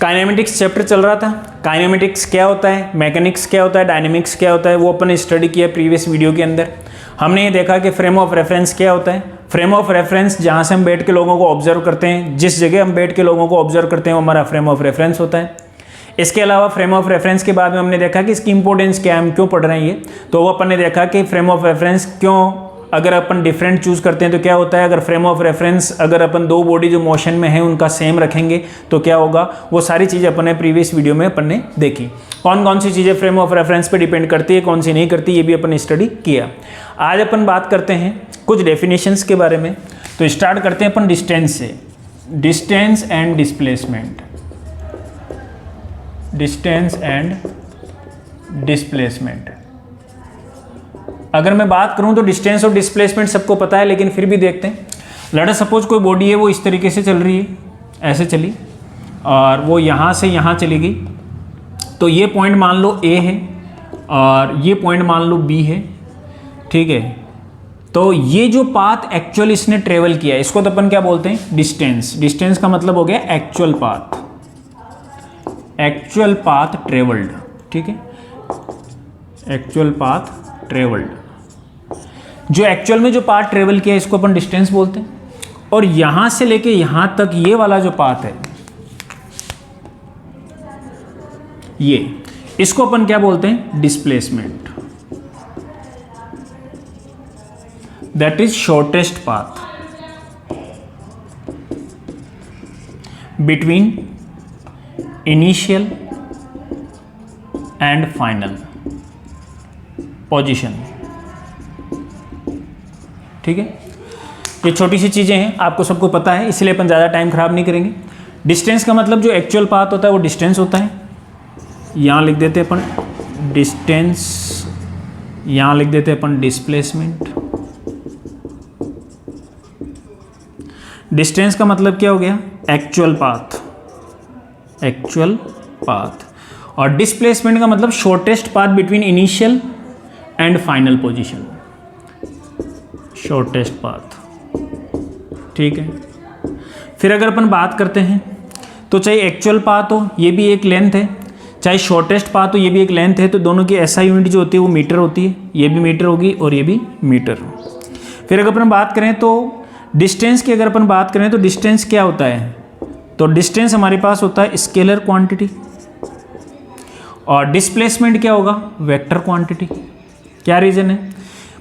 Kinematics chapter चल रहा था। काइनेमेटिक्स क्या होता है, मैकेनिक्स क्या होता है, डायनेमिक्स क्या होता है, वो अपन ने स्टडी किया प्रीवियस वीडियो के अंदर। हमने ये देखा कि फ्रेम ऑफ रेफरेंस क्या होता है। फ्रेम ऑफ रेफरेंस जहाँ से हम बैठ के लोगों को ऑब्जर्व करते हैं, जिस जगह हम बैठ के लोगों को ऑब्जर्व करते हैं वो हमारा फ्रेम ऑफ रेफरेंस होता है। इसके अलावा फ्रेम ऑफ रेफरेंस के बाद में हमने देखा कि इसकी इंपॉर्टेंस क्या है, हम क्यों पढ़ रहे हैं ये। तो वो अपन ने देखा कि फ्रेम ऑफ रेफरेंस क्यों, अगर अपन डिफरेंट चूज करते हैं तो क्या होता है, अगर फ्रेम ऑफ रेफरेंस अगर अपन दो बॉडी जो मोशन में है उनका सेम रखेंगे तो क्या होगा, वो सारी चीज़ें अपन ने प्रीवियस वीडियो में अपन ने देखी। कौन कौन सी चीज़ें फ्रेम ऑफ रेफरेंस पे डिपेंड करती है, कौन सी नहीं करती, ये भी अपन ने स्टडी किया। आज अपन बात करते हैं कुछ डेफिनेशंस के बारे में। तो स्टार्ट करते हैं अपन डिस्टेंस से। Distance and displacement. Distance and displacement. अगर मैं बात करूं तो डिस्टेंस और डिस्प्लेसमेंट सबको पता है, लेकिन फिर भी देखते हैं। लेट अस सपोज कोई बॉडी है वो इस तरीके से चल रही है, ऐसे चली और वो यहाँ से यहाँ चली गई। तो ये पॉइंट मान लो A है और ये पॉइंट मान लो B है, ठीक है। तो ये जो पाथ एक्चुअल इसने ट्रेवल किया इसको तो अपन क्या बोलते हैं, डिस्टेंस। डिस्टेंस का मतलब हो गया actual path, actual path travelled, ठीक है। एक्चुअल पाथ ट्रेवल्ड, जो एक्चुअल में जो पाथ ट्रेवल किया इसको अपन डिस्टेंस बोलते हैं। और यहां से लेके यहां तक ये वाला जो पाथ है ये, इसको अपन क्या बोलते हैं, displacement. That is shortest path between initial and final position, ठीक है। ये छोटी सी चीज़ें हैं, आपको सबको पता है, इसलिए अपन ज़्यादा टाइम खराब नहीं करेंगे। डिस्टेंस का मतलब जो एक्चुअल पाथ होता है वो डिस्टेंस होता है। यहाँ लिख देते हैं अपन डिस्टेंस, यहाँ लिख देते हैं अपन डिस्प्लेसमेंट। डिस्टेंस का मतलब क्या हो गया, एक्चुअल पाथ, एक्चुअल पाथ। और डिस्प्लेसमेंट का मतलब shortest path between initial and final position, shortest path, ठीक है। फिर अगर अपन बात करते हैं तो चाहे एक्चुअल पाथ हो ये भी एक लेंथ है, चाहे शॉर्टेस्ट पाथ हो ये भी एक लेंथ है। तो दोनों की एसआई यूनिट जो होती है वो मीटर होती है, ये भी मीटर होगी और ये भी मीटर। फिर अगर अपन बात करें तो डिस्टेंस की, अगर अपन बात करें तो डिस्टेंस क्या होता है, तो डिस्टेंस हमारे पास होता है स्केलर क्वांटिटी और डिस्प्लेसमेंट क्या होगा, वेक्टर क्वांटिटी। क्या रीजन है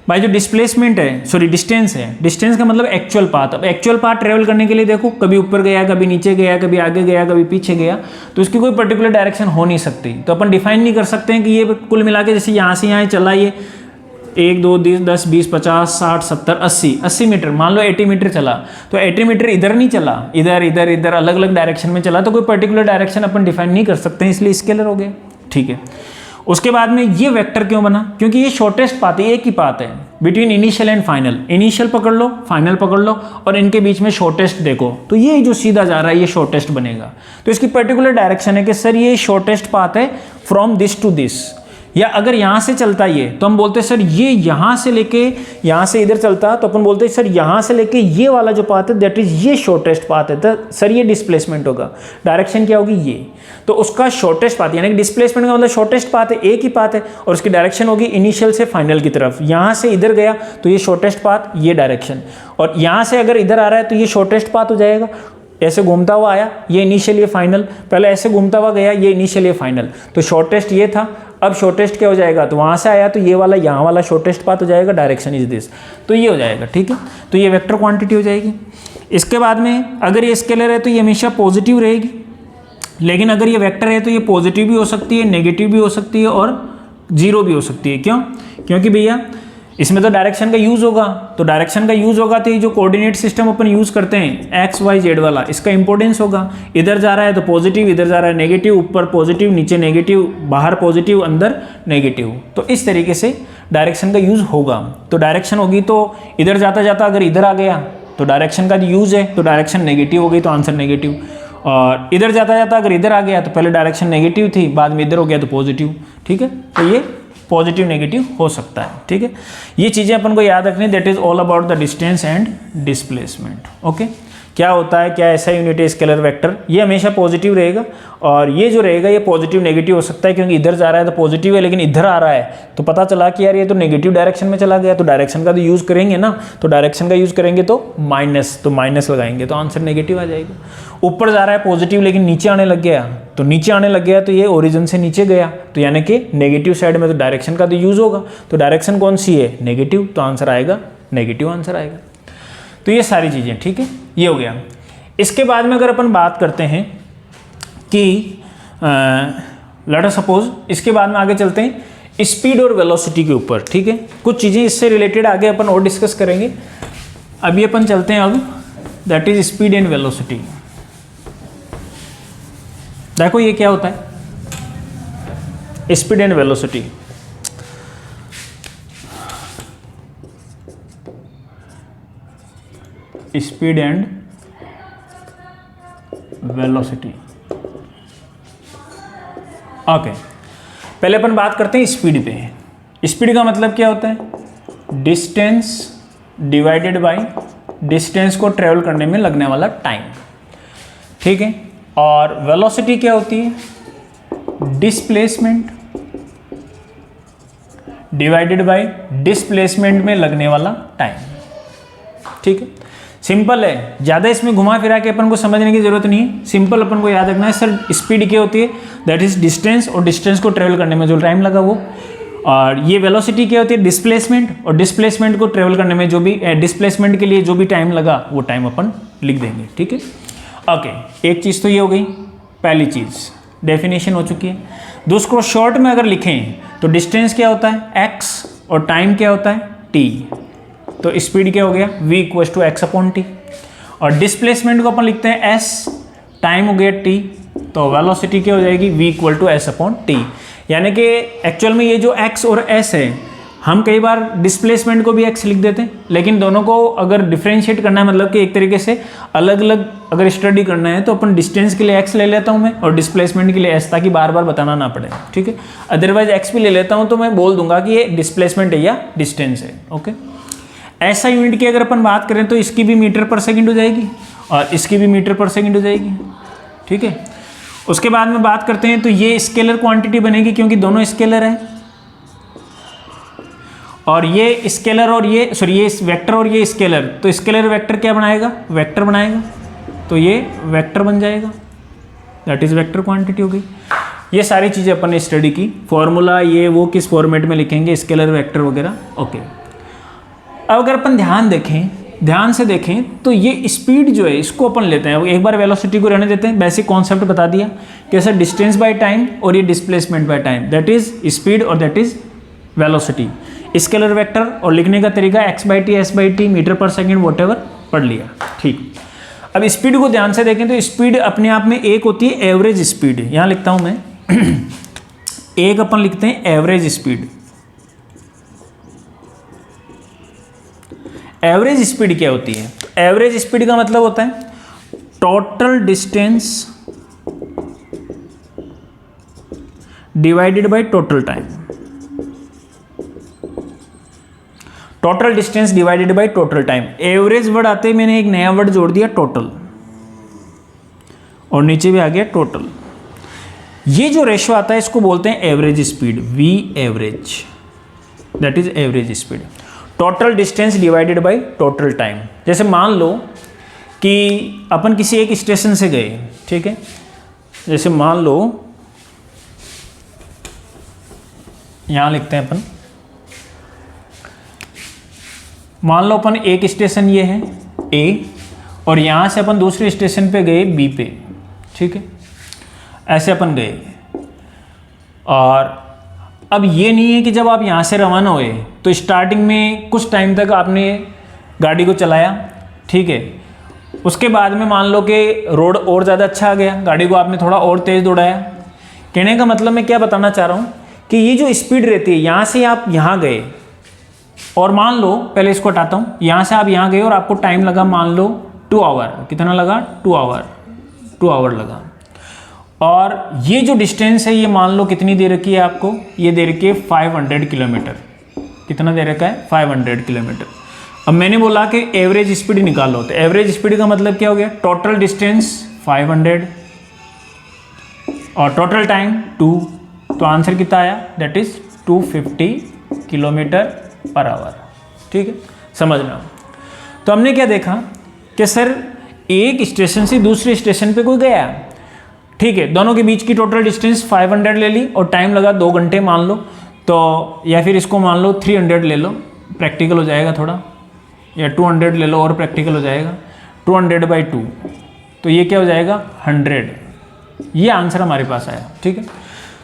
भाई, जो डिस्प्लेसमेंट है, सॉरी डिस्टेंस है, डिस्टेंस का मतलब एक्चुअल पाथ। अब एक्चुअल पाथ ट्रेवल करने के लिए देखो, कभी ऊपर गया, कभी नीचे गया, कभी आगे गया, कभी पीछे गया, तो इसकी कोई पर्टिकुलर डायरेक्शन हो नहीं सकती। तो अपन डिफाइन नहीं कर सकते हैं कि ये कुल मिला के जैसे यहाँ से यहाँ चला, ये 1 2 10 20 50 60 70 80 मीटर, मान लो 80 मीटर चला, तो 80 मीटर इधर नहीं चला, इधर इधर इधर अलग अलग डायरेक्शन में चला, तो कोई पर्टिकुलर डायरेक्शन अपन डिफाइन नहीं कर सकते हैं, इसलिए स्केलर हो गया, ठीक है। उसके बाद में ये वेक्टर क्यों बना, क्योंकि ये शॉर्टेस्ट पाथ है, एक ही पाथ है between initial and final. Initial पकड़ लो, फाइनल पकड़ लो और इनके बीच में शॉर्टेस्ट देखो, तो ये जो सीधा जा रहा है ये शॉर्टेस्ट बनेगा। तो इसकी पर्टिकुलर डायरेक्शन है कि सर ये शॉर्टेस्ट पाथ है फ्रॉम दिस टू दिस। या अगर यहाँ से चलता ये तो हम बोलते हैं सर ये यहाँ से लेके यहाँ से इधर चलता, तो अपन बोलते हैं सर यहाँ से लेके ये वाला जो पाथ है दैट इज ये शॉर्टेस्ट पाथ है, तो सर ये डिस्प्लेसमेंट होगा। डायरेक्शन क्या होगी, ये, तो उसका शॉर्टेस्ट पाथ, यानी कि डिस्प्लेसमेंट का मतलब शॉर्टेस्ट पाथ है, एक ही पाथ है और उसकी डायरेक्शन होगी इनिशियल से फाइनल की तरफ। यहाँ से इधर गया तो ये शॉर्टेस्ट पाथ, ये डायरेक्शन, और यहाँ से अगर इधर आ रहा है तो ये शॉर्टेस्ट पाथ हो जाएगा। ऐसे घूमता हुआ आया, ये इनिशियल ये फाइनल, पहले ऐसे घूमता हुआ गया, ये इनिशियल ये फाइनल, तो शॉर्टेस्ट ये था। अब शॉर्टेस्ट क्या हो जाएगा, तो वहाँ से आया तो ये वाला यहाँ वाला शॉर्टेस्ट पाथ हो जाएगा, डायरेक्शन इज दिस, तो ये हो जाएगा, ठीक है। तो ये वेक्टर क्वांटिटी हो जाएगी। इसके बाद में अगर ये स्केलर है तो ये हमेशा पॉजिटिव रहेगी, लेकिन अगर ये वेक्टर है तो ये पॉजिटिव भी हो सकती है, नेगेटिव भी हो सकती है और जीरो भी हो सकती है। क्यों, क्योंकि भैया इसमें तो डायरेक्शन का यूज होगा, तो डायरेक्शन का यूज होगा तो ये जो कोऑर्डिनेट सिस्टम अपन यूज करते हैं एक्स वाई जेड वाला, इसका इंपॉर्टेंस होगा। इधर जा रहा है तो पॉजिटिव, इधर जा रहा है नेगेटिव, ऊपर पॉजिटिव नीचे नेगेटिव, बाहर पॉजिटिव अंदर नेगेटिव, तो इस तरीके से डायरेक्शन का यूज होगा। तो डायरेक्शन होगी तो इधर जाता जाता अगर इधर आ गया तो डायरेक्शन का यूज है, तो डायरेक्शन नेगेटिव हो गई तो आंसर नेगेटिव। और इधर जाता जाता अगर इधर आ गया तो पहले डायरेक्शन नेगेटिव थी, बाद में इधर हो गया तो पॉजिटिव, ठीक है। तो ये पॉजिटिव नेगेटिव हो सकता है, ठीक है। ये चीज़ें अपन को याद रखनी, that is all about the distance and displacement, okay. क्या होता है, क्या ऐसा यूनिट है स्केलर वेक्टर, ये हमेशा पॉजिटिव रहेगा, और ये जो रहेगा ये पॉजिटिव नेगेटिव हो सकता है, क्योंकि इधर जा रहा है तो पॉजिटिव है, लेकिन इधर आ रहा है तो पता चला कि यार ये तो नेगेटिव डायरेक्शन में चला गया, तो डायरेक्शन का तो यूज़ करेंगे ना, तो डायरेक्शन का यूज़ करेंगे तो माइनस लगाएंगे तो आंसर नेगेटिव आ जाएगा। ऊपर जा रहा है पॉजिटिव लेकिन नीचे आने लग गया, तो नीचे आने लग गया तो ये ओरिजिन से नीचे गया, तो यानी कि नेगेटिव साइड में तो डायरेक्शन का तो यूज़ होगा, तो डायरेक्शन कौन सी है, नेगेटिव, तो आंसर आएगा नेगेटिव आंसर आएगा। तो ये सारी चीज़ें ठीक है, ये हो गया। इसके बाद में अगर अपन बात करते हैं कि लेट अस सपोज, इसके बाद में आगे चलते हैं स्पीड और वेलोसिटी के ऊपर, ठीक है, कुछ चीज़ें इससे रिलेटेड आगे अपन और डिस्कस करेंगे। अभी अपन चलते हैं अब that is speed and velocity. देखो ये क्या होता है speed and velocity. Speed and velocity, okay. पहले अपन बात करते हैं स्पीड पे। स्पीड का मतलब क्या होता है, डिस्टेंस डिवाइडेड बाय डिस्टेंस को ट्रेवल करने में लगने वाला टाइम, ठीक है। और वेलोसिटी क्या होती है, डिस्प्लेसमेंट डिवाइडेड बाय डिस्प्लेसमेंट में लगने वाला टाइम, ठीक है। सिंपल है, ज़्यादा इसमें घुमा फिरा के अपन को समझने की जरूरत नहीं है, सिंपल अपन को याद रखना है सर स्पीड क्या होती है, दैट इज डिस्टेंस, और डिस्टेंस को ट्रेवल करने में जो टाइम लगा वो। और ये वेलोसिटी क्या होती है, डिस्प्लेसमेंट, और डिस्प्लेसमेंट को ट्रेवल करने में जो भी डिस्प्लेसमेंट के लिए जो भी टाइम लगा वो टाइम अपन लिख देंगे, ठीक है। ओके, एक चीज़ तो ये हो गई, पहली चीज़ डेफिनेशन हो चुकी है। दूसरा शॉर्ट में अगर लिखें तो डिस्टेंस क्या होता है x, और टाइम क्या होता है t, तो स्पीड क्या हो गया v equal to x upon t, और डिस्प्लेसमेंट को अपन लिखते हैं s, टाइम हो गया t, तो वेलोसिटी क्या हो जाएगी v equal to s upon t. यानी कि एक्चुअल में ये जो x और s है, हम कई बार डिस्प्लेसमेंट को भी x लिख देते हैं, लेकिन दोनों को अगर डिफ्रेंशिएट करना है, मतलब कि एक तरीके से अलग अलग अगर स्टडी करना है, तो अपन डिस्टेंस के लिए x ले लेता हूँ मैं, और डिस्प्लेसमेंट के लिए s, ताकि बार बार बताना ना पड़े, ठीक है। अदरवाइज x भी ले लेता हूँ तो मैं बोल दूंगा कि ये डिस्प्लेसमेंट है या डिस्टेंस है, ओके। ऐसा यूनिट की अगर अपन बात करें तो इसकी भी मीटर पर सेकेंड हो जाएगी, और इसकी भी मीटर पर सेकेंड हो जाएगी, ठीक है। उसके बाद में बात करते हैं तो ये स्केलर क्वांटिटी बनेगी, क्योंकि दोनों स्केलर है, और ये स्केलर और ये ये वेक्टर और ये स्केलर, तो स्केलर वेक्टर क्या बनाएगा, वेक्टर बनाएगा, तो ये वेक्टर बन जाएगा, दैट इज वेक्टर क्वांटिटी हो गई। ये सारी चीज़ें अपन ने स्टडी की, फॉर्मूला ये वो किस फॉर्मेट में लिखेंगे, स्केलर वेक्टर वगैरह, ओके। अब अगर अपन ध्यान से देखें तो ये स्पीड जो है इसको अपन लेते हैं, एक बार वेलोसिटी को रहने देते हैं, बेसिक कॉन्सेप्ट बता दिया कि सर डिस्टेंस बाय टाइम और ये displacement by time, that is speed और that is velocity. Scalar vector और लिखने का तरीका x/t s/t मीटर पर सेकेंड वॉटेवर पढ़ लिया, ठीक। अब स्पीड को ध्यान से देखें तो स्पीड अपने आप में एक होती है एवरेज स्पीड, यहाँ लिखता हूँ मैं एक अपन लिखते हैं एवरेज स्पीड। एवरेज स्पीड क्या होती है, तो एवरेज स्पीड का मतलब होता है total distance divided by total time, total distance divided by total time. Average word आते ही मैंने एक नया वर्ड जोड़ दिया टोटल, और नीचे भी आ गया टोटल। ये जो रेशो आता है इसको बोलते हैं average speed, v average, that is average speed, total distance divided by total time. जैसे मान लो कि अपन किसी एक स्टेशन से गए, ठीक है, जैसे मान लो यहां लिखते हैं अपन, मान लो अपन एक स्टेशन ये है A, और यहाँ से अपन दूसरे स्टेशन पे गए B पे, ठीक है, ऐसे अपन गए। और अब ये नहीं है कि जब आप यहाँ से रवाना हुए तो स्टार्टिंग में कुछ टाइम तक आपने गाड़ी को चलाया, ठीक है, उसके बाद में मान लो कि रोड और ज़्यादा अच्छा आ गया, गाड़ी को आपने थोड़ा और तेज़ दौड़ाया। कहने का मतलब मैं क्या बताना चाह रहा हूँ कि ये जो स्पीड रहती है, यहाँ से आप यहाँ गए, और मान लो पहले इसको हटाता हूँ, यहाँ से आप यहाँ गए और आपको टाइम लगा मान लो 2 आवर, कितना लगा 2 आवर लगा, और ये जो डिस्टेंस है ये मान लो कितनी दे रखी है आपको, ये दे रखी है 500 किलोमीटर, कितना दे रखा है 500 किलोमीटर। अब मैंने बोला कि एवरेज स्पीड निकालो, तो एवरेज स्पीड का मतलब क्या हो गया, टोटल डिस्टेंस 500 और टोटल टाइम 2, तो आंसर कितना आया, that is 250 kilometre per hour. ठीक है, समझना। तो हमने क्या देखा कि सर एक स्टेशन से दूसरे स्टेशन पे कोई गया, ठीक है, दोनों के बीच की टोटल डिस्टेंस 500 ले ली और टाइम लगा 2 घंटे मान लो, तो या फिर इसको मान लो 300 ले लो, प्रैक्टिकल हो जाएगा थोड़ा, या 200 ले लो और प्रैक्टिकल हो जाएगा, 200/2, तो ये क्या हो जाएगा 100। ये आंसर हमारे पास आया। ठीक है,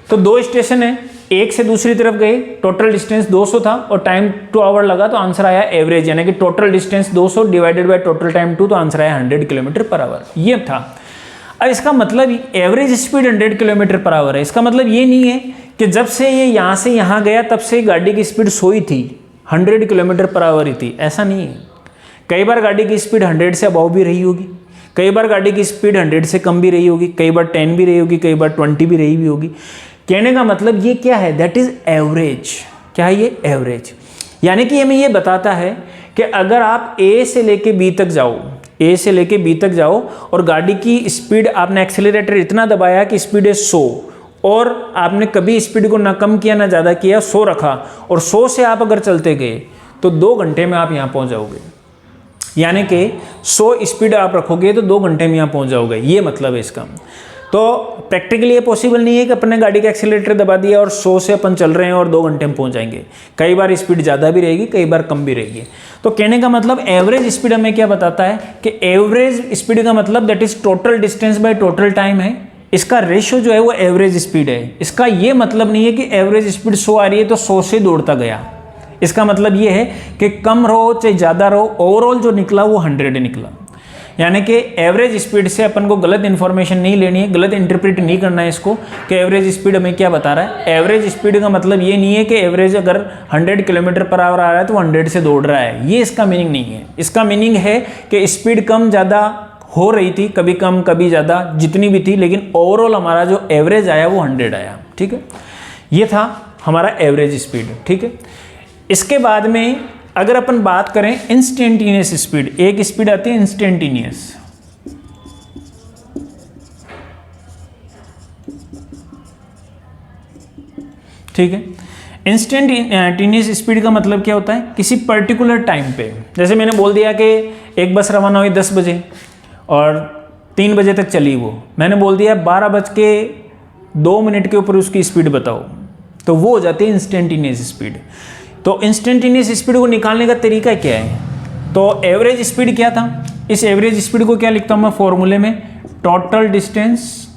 तो 2 स्टेशन है, एक से दूसरी तरफ गए, टोटल डिस्टेंस 200 था और टाइम 2 आवर लगा, तो आंसर आया एवरेज, यानी कि total distance 200 divided by total time 2, तो आंसर आया 100 किलोमीटर पर आवर। ये था। अब इसका मतलब average speed 100 kilometre per hour है। इसका मतलब ये नहीं है कि जब से ये यहाँ से यहाँ गया तब से गाड़ी की स्पीड 100 ही थी, 100 किलोमीटर पर आवर ही थी, ऐसा नहीं है। कई बार गाड़ी की स्पीड 100 से अबव भी रही होगी, कई बार गाड़ी की स्पीड 100 से कम भी रही होगी, कई बार 10 भी रही होगी, कई बार 20 भी रही होगी। कहने का मतलब ये क्या है, दैट इज एवरेज। क्या है ये, एवरेज। यानी कि हमें ये बताता है कि अगर आप ए से लेके बी तक जाओ, ए से लेके बी तक जाओ और गाड़ी की स्पीड, आपने एक्सेलरेटर इतना दबाया कि स्पीड है 100 और आपने कभी स्पीड को ना कम किया ना ज़्यादा किया, 100 रखा और 100 से आप अगर चलते गए तो 2 घंटे में आप यहाँ पहुँच जाओगे। यानी कि 100 स्पीड आप रखोगे तो 2 घंटे में यहाँ पहुँच जाओगे, ये मतलब है इसका। तो प्रैक्टिकली ये पॉसिबल नहीं है कि अपने गाड़ी का एक्सीलरेटर दबा दिया और 100 से अपन चल रहे हैं और 2 घंटे में पहुंच जाएंगे। कई बार स्पीड ज़्यादा भी रहेगी, कई बार कम भी रहेगी। तो कहने का मतलब एवरेज स्पीड हमें क्या बताता है कि एवरेज स्पीड का मतलब that is total distance by total time है। इसका रेशो जो है वो एवरेज स्पीड है। इसका ये मतलब नहीं है कि एवरेज स्पीड 100 आ रही है तो 100 से दौड़ता गया। इसका मतलब ये है कि कम रहो चाहे ज़्यादा रहो, ओवरऑल जो निकला वो 100 निकला। यानी कि एवरेज स्पीड से अपन को गलत इन्फॉर्मेशन नहीं लेनी है, गलत इंटरप्रेट नहीं करना है इसको कि एवरेज स्पीड हमें क्या बता रहा है। एवरेज स्पीड का मतलब ये नहीं है कि एवरेज अगर 100 किलोमीटर पर आवर आ रहा है तो 100 से दौड़ रहा है, ये इसका मीनिंग नहीं है। इसका मीनिंग है कि स्पीड कम ज़्यादा हो रही थी, कभी कम कभी ज़्यादा, जितनी भी थी, लेकिन ओवरऑल हमारा जो एवरेज आया वो 100 आया। ठीक है, ये था हमारा एवरेज स्पीड। ठीक है, इसके बाद में अगर अपन बात करें इंस्टेंटेनियस स्पीड, एक स्पीड आती है इंस्टेंटेनियस। ठीक है, इंस्टेंटेनियस स्पीड का मतलब क्या होता है, किसी पर्टिकुलर टाइम पे, जैसे मैंने बोल दिया कि एक बस रवाना हुई 10 बजे और 3 बजे तक चली, वो मैंने बोल दिया 12:02 के ऊपर उसकी स्पीड बताओ, तो वो हो जाती है इंस्टेंटेनियस स्पीड। तो इंस्टेंटेनियस स्पीड को निकालने का तरीका क्या है, तो एवरेज स्पीड क्या था, इस एवरेज स्पीड को क्या लिखता हूं मैं फॉर्मूले में, total distance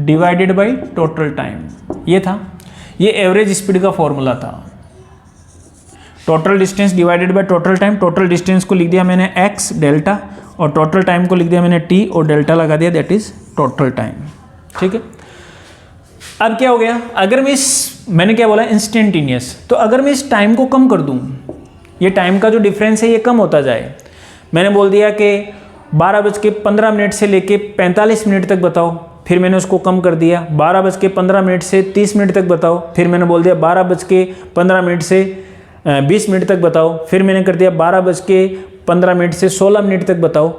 divided by total time. ये था, ये एवरेज स्पीड का फॉर्मूला था, total distance divided by total time. Total distance को लिख दिया मैंने x डेल्टा और टोटल टाइम को लिख दिया मैंने t और डेल्टा लगा दिया, दैट इज टोटल टाइम। ठीक है, अब क्या हो गया, अगर मैं मैंने क्या बोला इंस्टेंटेनियस, तो अगर मैं इस टाइम को कम कर दूं, ये टाइम का जो डिफरेंस है ये कम होता जाए। मैंने बोल दिया कि 12:15 से लेके 45 मिनट तक बताओ, फिर मैंने उसको कम कर दिया 12:15 से 30 मिनट तक बताओ, फिर मैंने बोल दिया 12:15 से 20 मिनट तक बताओ, फिर मैंने कर दिया 12:15 से 16 मिनट तक बताओ।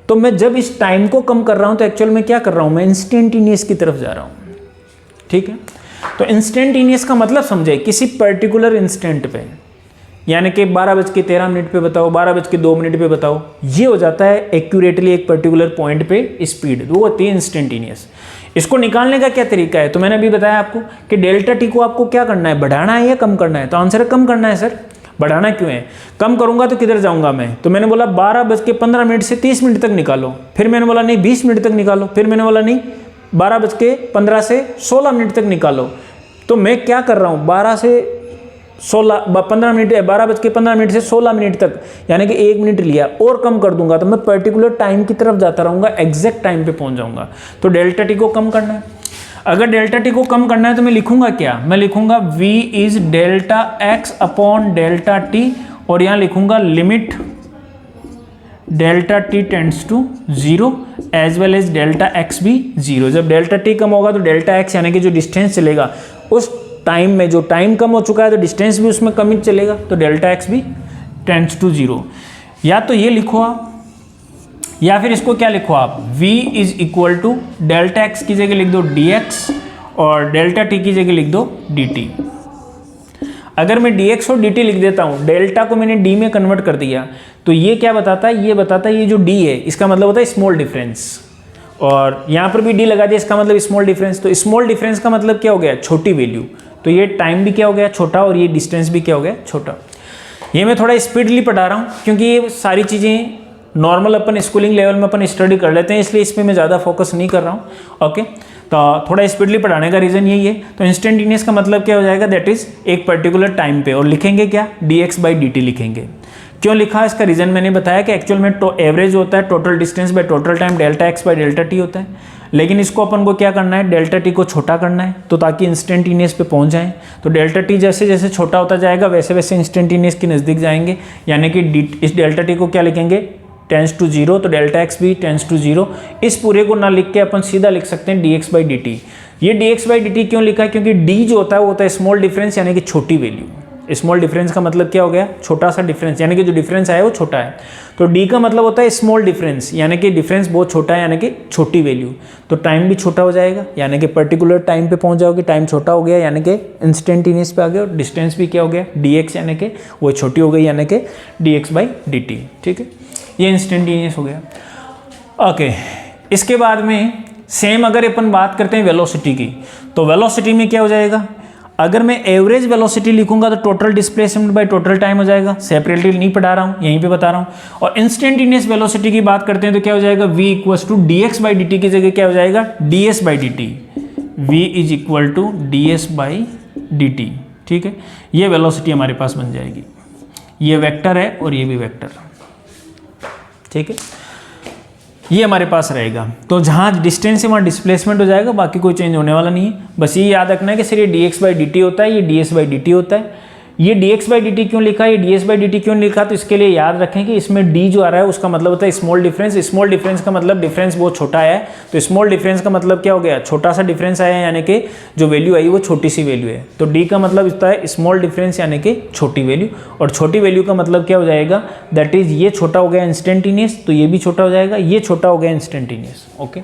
तो मैं जब इस टाइम को कम कर रहा हूँ तो एक्चुअल में क्या कर रहा हूँ, मैं इंस्टेंटेनियस की तरफ जा रहा हूँ। ठीक है, तो इंस्टेंटेनियस का मतलब समझे, किसी पर्टिकुलर इंस्टेंट पे, यानी कि 12:13 पे बताओ, 12:02 पे बताओ, ये हो जाता है एक्यूरेटली एक पर्टिकुलर पॉइंट पे स्पीड, वो होती है इंस्टेंटेनियस। इसको निकालने का क्या तरीका है, तो मैंने अभी बताया आपको कि डेल्टा टी को आपको क्या करना है, बढ़ाना है या कम करना है, तो आंसर है कम करना है। सर बढ़ाना क्यों है, कम करूंगा तो किधर जाऊंगा मैं, तो मैंने बोला 12:15 से 30 मिनट तक निकालो, फिर मैंने बोला नहीं 20 मिनट तक निकालो, फिर मैंने बोला नहीं 12:15 से 16 मिनट तक निकालो। तो मैं क्या कर रहा हूँ 12 से 15 मिनट, 12:15 से 16 मिनट तक, यानी कि 1 मिनट लिया, और कम कर दूंगा तो मैं पर्टिकुलर टाइम की तरफ जाता रहूंगा, एग्जैक्ट टाइम पे पहुंच जाऊंगा। तो डेल्टा टी को कम करना है। अगर डेल्टा टी को कम करना है तो मैं लिखूंगा क्या, मैं लिखूंगा v is delta x upon delta t, और यहां लिखूंगा limit delta t tends to 0 as well as delta x भी 0। जब डेल्टा टी कम होगा तो डेल्टा x यानी कि जो डिस्टेंस चलेगा उस टाइम में, जो टाइम कम हो चुका है तो डिस्टेंस भी उसमें कम ही चलेगा, तो डेल्टा x भी टेंड्स टू 0। या तो ये लिखो आप, या फिर इसको क्या लिखो आप, v is equal to delta x की जगह लिख दो dx और डेल्टा टी की जगह लिख दो dt। अगर मैं dx और dt लिख देता हूँ, डेल्टा को मैंने d में कन्वर्ट कर दिया, तो ये क्या बताता है, ये बताता है ये जो d है इसका मतलब होता है स्मॉल डिफरेंस, और यहाँ पर भी d लगा दिया, इसका मतलब स्मॉल डिफरेंस। तो स्मॉल डिफरेंस का मतलब क्या हो गया, छोटी वैल्यू। तो ये टाइम भी क्या हो गया, छोटा, और ये डिस्टेंस भी क्या हो गया, छोटा। ये मैं थोड़ा स्पीडली पढ़ा रहा हूँ क्योंकि ये सारी चीज़ें नॉर्मल अपन स्कूलिंग लेवल में अपन स्टडी कर लेते हैं, इसलिए इस पर मैं ज़्यादा फोकस नहीं कर रहा हूँ। ओके, तो थोड़ा स्पीडली पढ़ाने का रीज़न यही है। तो इंस्टेंटेनियस का मतलब क्या हो जाएगा, दैट इज़ एक पर्टिकुलर टाइम पे, और लिखेंगे क्या, dx/dt लिखेंगे। क्यों लिखा, इसका रीज़न मैंने बताया कि एक्चुअल में एवरेज होता है total distance by total time, delta x by delta T होता है, लेकिन इसको अपन को क्या करना है, डेल्टा टी को छोटा करना है, तो ताकि इंस्टेंटेनियस पे पहुंच जाएं। तो डेल्टा टी जैसे जैसे छोटा होता जाएगा वैसे वैसे इंस्टेंटेनियस के नज़दीक जाएंगे, यानी कि इस डेल्टा टी को क्या लिखेंगे, टेंस टू जीरो, तो डेल्टा एक्स भी टेंस टू जीरो। इस पूरे को ना लिख के अपन सीधा लिख सकते हैं dx/dt। ये dx/dt क्यों लिखा है, क्योंकि d जो होता है वो होता है स्मॉल डिफरेंस, यानी कि छोटी वैल्यू। स्मॉल डिफरेंस का मतलब क्या हो गया, छोटा सा डिफरेंस, यानी कि जो डिफरेंस आया वो छोटा है। तो d का मतलब होता है स्मॉल डिफरेंस, यानी कि डिफरेंस बहुत छोटा है, यानी कि छोटी वैल्यू। तो टाइम भी छोटा हो जाएगा, यानी कि पर्टिकुलर टाइम पे पहुंच जाओगे, टाइम छोटा हो गया, यानी कि इंस्टेंटेनियस पे आ गया, और डिस्टेंस भी क्या हो गया, dx, यानी कि वो छोटी हो गई, यानी कि dx/dt। ठीक है, ये इंस्टेंटेनियस हो गया। ओके, इसके बाद में सेम अगर अपन बात करते हैं वेलोसिटी की, तो वेलोसिटी में क्या हो जाएगा, अगर मैं एवरेज वेलोसिटी लिखूंगा तो total displacement bye total time हो जाएगा। सेपरेटली नहीं पढ़ा रहा हूँ, यहीं पे बता रहा हूँ। और इंस्टेंटेनियस वेलोसिटी की बात करते हैं तो क्या हो जाएगा, v इक्वल्स टू dx/dt की जगह क्या हो जाएगा, ds/dt। v is equal to ds/dt। ठीक है, ये वेलोसिटी हमारे पास बन जाएगी। ये वेक्टर है और ये भी वेक्टर, ठीक है, ये हमारे पास रहेगा। तो जहाँ डिस्टेंस है वहाँ डिस्प्लेसमेंट हो जाएगा, बाकी कोई चेंज होने वाला नहीं है। बस ये याद रखना है कि सर ये dx/dt होता है, ये ds/dt होता है। ये dx/dt क्यों लिखा है, ये ds/dt क्यों लिखा, तो इसके लिए याद रखें कि इसमें d जो आ रहा है उसका मतलब होता है स्मॉल डिफरेंस। स्मॉल डिफरेंस का मतलब डिफरेंस बहुत छोटा है, तो स्मॉल डिफरेंस का मतलब क्या हो गया, छोटा सा डिफरेंस आया, यानी कि जो वैल्यू आई वो छोटी सी वैल्यू है। तो d का मतलब होता है स्मॉल डिफरेंस, यानी कि छोटी वैल्यू, और छोटी वैल्यू का मतलब क्या हो जाएगा, दैट इज ये छोटा हो गया इंस्टेंटेनियस, तो ये भी छोटा हो जाएगा, ये छोटा हो गया इंस्टेंटेनियस। ओके,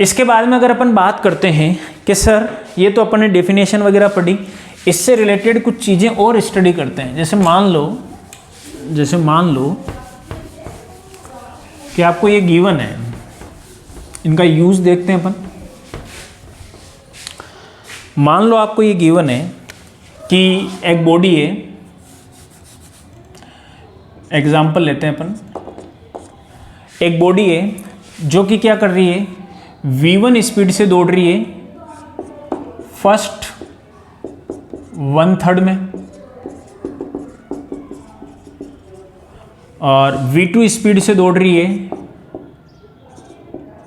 इसके बाद में अगर अपन बात करते हैं कि सर ये तो अपन ने डेफिनेशन वगैरह पढ़ी, इससे रिलेटेड कुछ चीज़ें और स्टडी करते हैं। जैसे मान लो कि आपको ये गिवन है, इनका यूज देखते हैं अपन। मान लो आपको ये गिवन है कि एक बॉडी है, एग्जाम्पल लेते हैं अपन, एक बॉडी है जो कि क्या कर रही है, v1 स्पीड से दौड़ रही है फर्स्ट 1/3 में, और v2 स्पीड से दौड़ रही है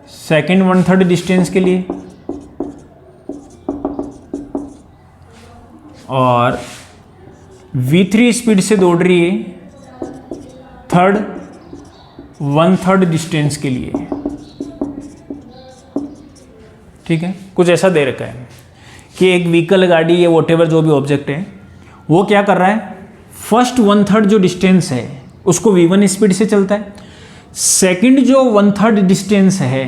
सेकेंड 1/3 डिस्टेंस के लिए, और v3 स्पीड से दौड़ रही है थर्ड 1/3 डिस्टेंस के लिए। ठीक है, कुछ ऐसा दे रखा है कि एक व्हीकल, गाड़ी या वॉटेवर जो भी ऑब्जेक्ट है, वो क्या कर रहा है, फर्स्ट 1/3 जो डिस्टेंस है उसको v1 स्पीड से चलता है, सेकंड जो 1/3 डिस्टेंस है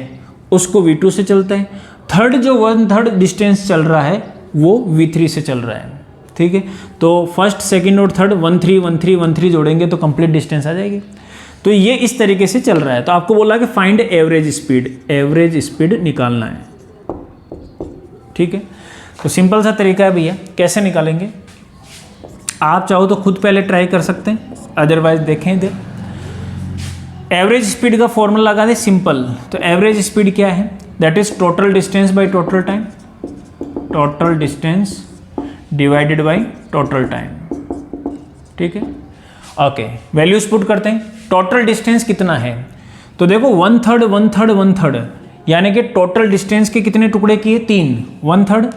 उसको v2 से चलता है, थर्ड जो 1/3 डिस्टेंस चल रहा है वो v3 से चल रहा है। ठीक है, तो फर्स्ट, सेकंड और थर्ड 1/3 1/3 1/3 जोड़ेंगे तो कंप्लीट डिस्टेंस आ जाएगी। तो ये इस तरीके से चल रहा है। तो आपको बोला कि फाइंड एवरेज स्पीड निकालना है। ठीक है, तो सिंपल सा तरीका है भैया, कैसे निकालेंगे, आप चाहो तो खुद पहले ट्राई कर सकते हैं, अदरवाइज देखें इधर। एवरेज स्पीड का फॉर्मूला लगा दें, सिंपल। तो एवरेज स्पीड क्या है, that is total distance by total time, total distance divided by total time. ठीक है, ओके, वैल्यूज पुट करते हैं। टोटल डिस्टेंस कितना है, तो देखो 1/3 1/3 1/3, यानी कि टोटल डिस्टेंस के कितने टुकड़े किए, 3, 1/3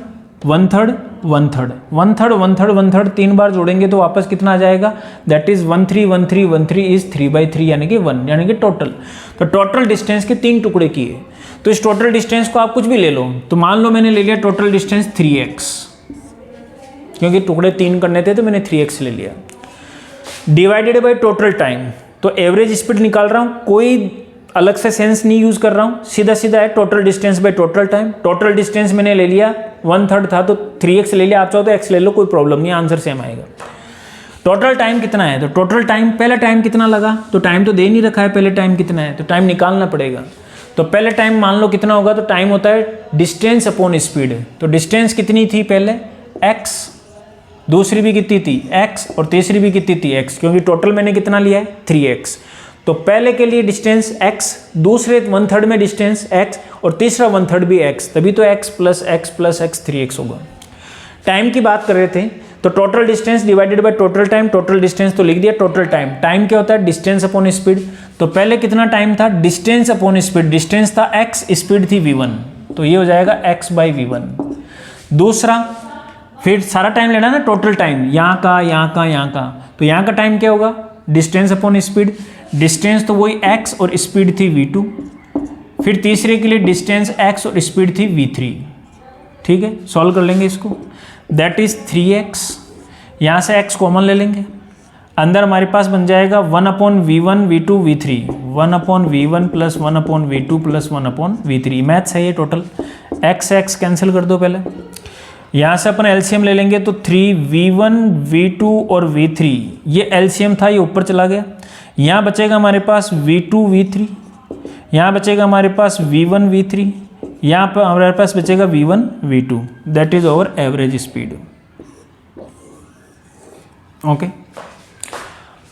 1/3 1/3 1/3 1/3 1/3, 3 बार जोड़ेंगे तो वापस कितना आ जाएगा, दैट इज 1/3 1/3 1/3 इज 3/3, यानी कि 1, यानी कि टोटल। तो टोटल डिस्टेंस के 3 टुकड़े किए। तो इस टोटल डिस्टेंस को आप कुछ भी ले लो, तो मान लो मैंने ले लिया टोटल डिस्टेंस 3x, क्योंकि टुकड़े 3 करने थे तो मैंने 3x ले लिया, डिवाइडेड बाय टोटल टाइम। तो एवरेज स्पीड निकाल रहा हूँ, कोई अलग से सेंस नहीं यूज कर रहा हूँ, सीधा सीधा है total distance by total time. Total distance मैंने ले लिया 1/3 था तो 3x ले लिया, आप चाहो तो x ले लो, कोई प्रॉब्लम नहीं, आंसर सेम आएगा। टोटल टाइम कितना है, तो टोटल टाइम, पहला टाइम कितना लगा, तो टाइम तो दे नहीं रखा है, पहले टाइम कितना है, तो टाइम निकालना पड़ेगा। तो पहले टाइम मान लो कितना होगा, तो टाइम होता है डिस्टेंस अपॉन स्पीड। तो डिस्टेंस कितनी थी पहले, x, दूसरी भी कितनी थी x, और तीसरी भी कितनी थी x, क्योंकि टोटल मैंने कितना लिया है 3x। तो पहले के लिए डिस्टेंस x, दूसरे 1/3 में डिस्टेंस x, और तीसरा 1/3 भी x, तभी तो x प्लस x 3x होगा। टाइम की बात कर रहे थे, तो total distance divided by total time, total distance तो लिख दिया टोटल टाइम। टाइम क्या होता है, डिस्टेंस अपॉन स्पीड। तो पहले कितना टाइम था, डिस्टेंस अपॉन स्पीड, डिस्टेंस था x, स्पीड थी v1, तो ये हो जाएगा x बाई v1। दूसरा, फिर सारा टाइम लेना ना, टोटल टाइम, यहाँ का, यहाँ का, यहाँ का, तो यहाँ का टाइम क्या होगा, डिस्टेंस अपॉन स्पीड, डिस्टेंस तो वही x और स्पीड थी v2। फिर तीसरे के लिए डिस्टेंस x और स्पीड थी v3। ठीक है, सॉल्व कर लेंगे इसको, दैट इज 3x, यहाँ से x कॉमन ले लेंगे, अंदर हमारे पास बन जाएगा 1/v1 v2 v3, 1/v1 plus 1/v2 plus 1/v3। Maths है ये टोटल, x कैंसिल कर दो पहले, यहाँ से अपन एलसीएम ले लेंगे, तो 3v1 v2 और v3, ये एलसीएम था, ये ऊपर चला गया, यहाँ बचेगा हमारे पास v2 v3, यहाँ बचेगा हमारे पास v1 v3, यहाँ पर हमारे पास बचेगा v1 v2, that is our average speed. Okay,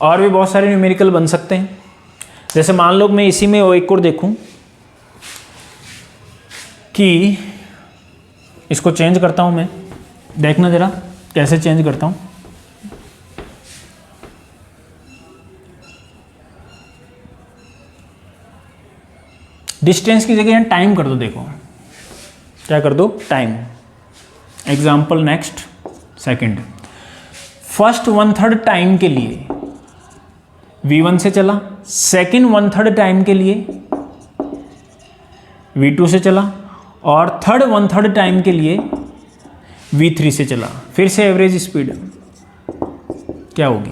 और भी बहुत सारे न्यूमेरिकल बन सकते हैं, जैसे मान लो मैं इसी में एक और देखूं कि इसको चेंज करता हूं मैं, देखना जरा कैसे चेंज करता हूं। डिस्टेंस की जगह टाइम कर दो, देखो क्या कर दो, time. Example next, second, first 1/3 time के लिए v1 से चला, सेकंड 1/3 टाइम के लिए v2 से चला, और थर्ड 1/3 टाइम के लिए v3 से चला। फिर से एवरेज स्पीड क्या होगी,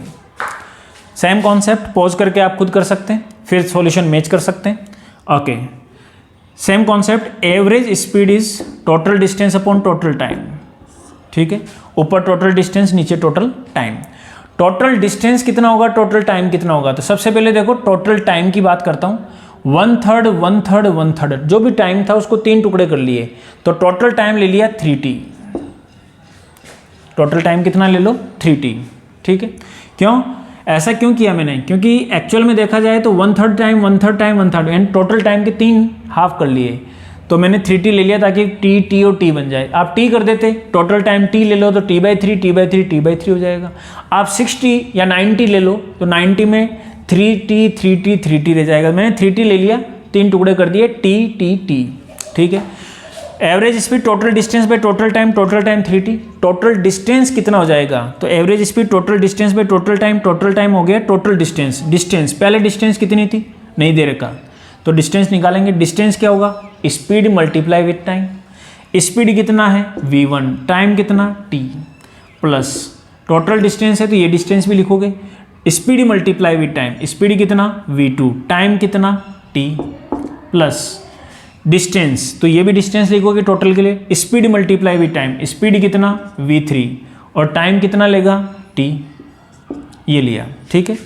सेम कॉन्सेप्ट, पॉज करके आप खुद कर सकते हैं, फिर सॉल्यूशन मैच कर सकते हैं। Okay, same concept, average speed is total distance upon total time. ठीक है, ऊपर टोटल डिस्टेंस, नीचे टोटल टाइम। टोटल डिस्टेंस कितना होगा, टोटल टाइम कितना होगा, तो सबसे पहले देखो टोटल टाइम की बात करता हूँ, 1/3 1/3 1/3, जो भी टाइम था उसको 3 टुकड़े कर लिए, तो टोटल टाइम ले लिया 3t। टोटल टाइम कितना ले लो, 3t। ठीक है, क्यों ऐसा क्यों किया मैंने, क्योंकि एक्चुअल में देखा जाए तो 1/3 time 1/3 time 1/3 and total time के 3 हाफ कर लिए, तो मैंने 3t ले लिया ताकि t और t बन जाए। आप t कर देते, टोटल टाइम t ले लो तो t/3 t/3 t/3 हो जाएगा। आप 60 या 90 ले लो तो 90 में 3t 3t 3t रह जाएगा। मैंने 3t ले लिया, 3 टुकड़े कर दिए, t। ठीक है, average speed total distance by total time 3t। Total distance कितना हो जाएगा, तो average speed total distance by total time हो गया टोटल डिस्टेंस। डिस्टेंस पहले डिस्टेंस कितनी थी, नहीं दे रखा, तो डिस्टेंस निकालेंगे। डिस्टेंस क्या होगा, speed multiply with time. Speed कितना है v1, टाइम कितना t, प्लस टोटल डिस्टेंस है तो ये डिस्टेंस भी लिखोगे, speed multiply with time, speed कितना v2, टाइम कितना t, प्लस डिस्टेंस, तो ये भी डिस्टेंस लिखोगे टोटल के लिए, speed multiply with time, speed कितना v3 और टाइम कितना लेगा t, ये लिया। ठीक है,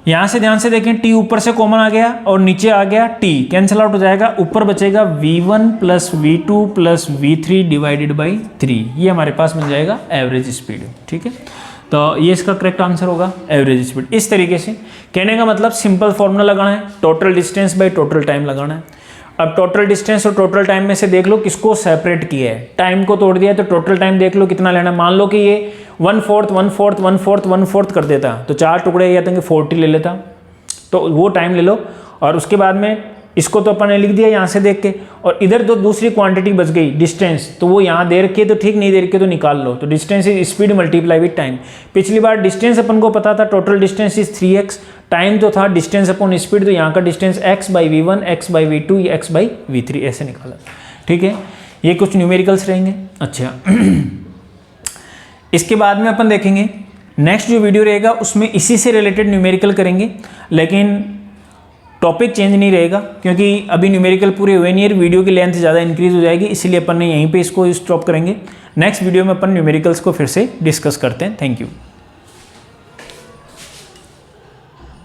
यहां से ध्यान से देखें, t ऊपर से कॉमन आ गया और नीचे आ गया t, कैंसिल आउट हो जाएगा, ऊपर बचेगा v1 plus v2 plus v3 divided by 3, ये हमारे पास बन जाएगा एवरेज स्पीड। ठीक है, तो ये इसका करेक्ट आंसर होगा एवरेज स्पीड। इस तरीके से कहने का मतलब सिंपल फॉर्मूला लगाना है, total distance by total time लगाना है। अब टोटल डिस्टेंस और टोटल टाइम में से देख लो किसको सेपरेट किया है, टाइम को तोड़ दिया है तो टोटल टाइम देख लो कितना लेना। मान लो कि ये 1/4 1/4 1/4 1/4 कर देता तो 4 टुकड़े या तो 40 ले लेता, तो वो टाइम ले लो। और उसके बाद में इसको तो अपन ने लिख दिया यहाँ से देख के, और इधर तो दूसरी क्वांटिटी बच गई डिस्टेंस, तो वो यहाँ दे रखी है तो ठीक, नहीं दे रखी है तो निकाल लो। तो distance is speed multiply with time. पिछली बार डिस्टेंस अपन को पता था total distance is 3x, time तो था डिस्टेंस अपॉन स्पीड, तो यहाँ का डिस्टेंस x/v1 x/v2 या x/v3 ऐसे निकाला। ठीक है, ये कुछ न्यूमेरिकल्स रहेंगे। अच्छा इसके बाद में अपन देखेंगे नेक्स्ट जो वीडियो रहेगा उसमें इसी से रिलेटेड न्यूमेरिकल करेंगे, लेकिन टॉपिक चेंज नहीं रहेगा क्योंकि अभी न्यूमेरिकल पूरे हुए नहीं है, वीडियो की लेंथ ज़्यादा इंक्रीज हो जाएगी, इसलिए अपन ने यहीं पे इसको स्टॉप करेंगे। नेक्स्ट वीडियो में अपन न्यूमेरिकल्स को फिर से डिस्कस करते हैं। Thank you.